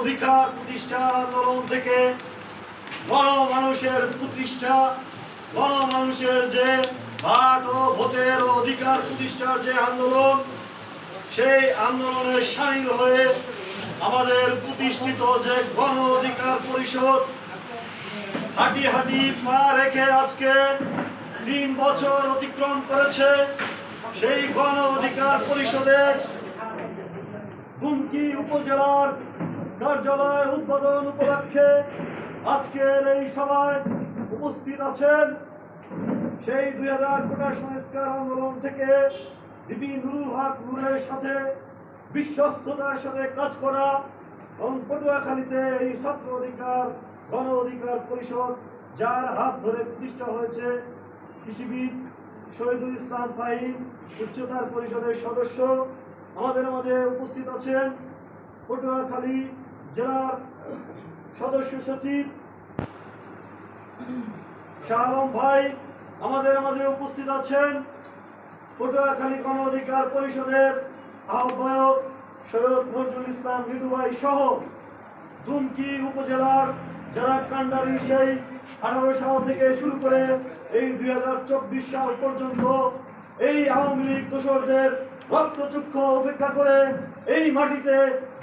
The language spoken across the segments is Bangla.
অধিকার প্রতিষ্ঠার আন্দোলন থেকে গণমানুষের প্রতিষ্ঠা, গণমানুষের যে ভোট ও ভোটের অধিকার প্রতিষ্ঠার যে আন্দোলন, সেই আন্দোলনের সামিল হয়ে আমাদের প্রতিষ্ঠিত যে গণ অধিকার পরিষদ হাঁটি হাঁটি পা রেখে আজকে 3 বছর অতিক্রম করেছে। সেই গণ অধিকার পরিষদের দুমকি উপজেলার কার্যালয় উদ্বোধন উপলক্ষে আজকের এই সভায় উপস্থিত আছেন সেই 2000 কোটা সংস্কার আন্দোলন থেকে বিপি নুরুল হক নূরের সাথে বিশ্বস্ততার সাথে কাজ করা এবং পটুয়াখালীতে এই ছাত্র অধিকার গণ অধিকার পরিষদ যার হাত ধরে প্রতিষ্ঠা হয়েছে কৃষিবিদ শহীদুল ইসলাম ফাহিম উচ্চতর পরিষদের সদস্য। আমাদের মাঝে উপস্থিত আছেন পটুয়াখালী জেলার সদস্য সচিব শাহ আলম ভাই। আমাদের মাঝে উপস্থিত আছেন পটুয়াখালী গণ অধিকার পরিষদের আহ্বায়ক সৈয়দ নজরুল ইসলাম মৃদু ভাই সহ দুমকি উপজেলার যারা কান্ডারি সেই 18 সাল থেকে শুরু করে এই 2024 সাল পর্যন্ত এই আওয়ামী লীগ দোসরদের রক্তচক্ষু উপেক্ষা করে এই মাটিতে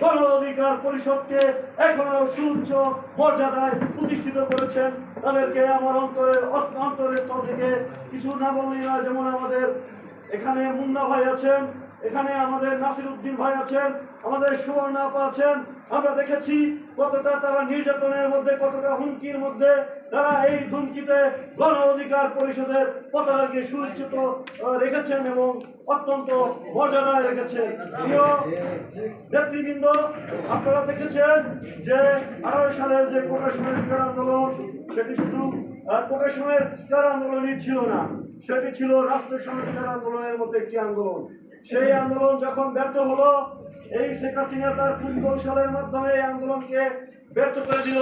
গণ অধিকার পরিষদকে এখনো সুউচ্চ মর্যাদায় প্রতিষ্ঠিত করেছেন। তাদেরকে আমার অন্তরের তল থেকে কিছু না বললেই না। যেমন আমাদের এখানে মুন্না ভাই আছেন, এখানে আমাদের নাসির উদ্দিন ভাই আছেন, আমাদের সুবর্ণা আপা আছেন। আমরা দেখেছি কতটা তারা নির্যাতনের মধ্যে, কতটা হুমকির মধ্যে তারা এই ধুমকিতে গণ অধিকার পরিষদের পতাকাকে সুরক্ষিত রেখেছেন এবং অত্যন্ত মর্যাদায় রেখেছেন। প্রিয় নেতৃবৃন্দ, আপনারা দেখেছেন যে 18 সালের যে কোটা সংস্কার আন্দোলন, সেটি শুধু কোটা সংস্কার আন্দোলনই ছিল না, সেটি ছিল রাষ্ট্র সংস্কার আন্দোলনের মতো একটি আন্দোলন। সেই আন্দোলন যখন ব্যর্থ হলো, এই শেখ হাসিনা তার কৌশলের মাধ্যমে এই আন্দোলনকে ব্যর্থ করে দিল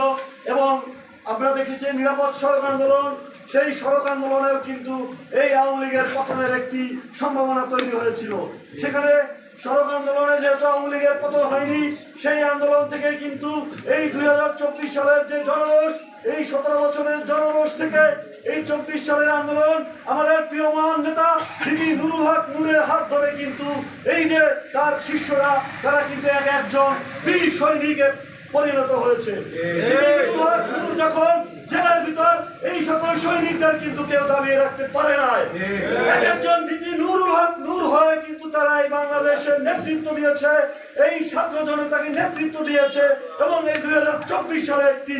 এবং আমরা দেখেছি নিরাপদ সড়ক আন্দোলন। সেই সড়ক আন্দোলনেও কিন্তু এই আওয়ামী লীগের পতনের একটি সম্ভাবনা তৈরি হয়েছিল। সেখানে সড়ক আন্দোলনে যেহেতু আওয়ামী লীগের পতন হয়নি, সেই আন্দোলন থেকে কিন্তু এই 2024 সালের যে জনরোষ, এই 17 বছরের জনরোষ থেকে এই 24 সালের আন্দোলন আমাদের প্রিয় মহান নেতা বিপি নুরুল হক নূরের হাত ধরে কিন্তু এই যে তার শিষ্যরা তারা কিন্তু একজন বীর সৈনিকে পরিণত হয়েছে। নুরুল হক নূর যখন জেলার ভিতর এই সকল সৈনিকদের কিন্তু কেউ দাবিয়ে রাখতে পারে নাই। একজন বিপি নুরুল হক নূর হয়ে কিন্তু তারা এই বাংলাদেশের নেতৃত্ব দিয়েছে, এই ছাত্র জনতাকে নেতৃত্ব দিয়েছে এবং এই 2024 সালে একটি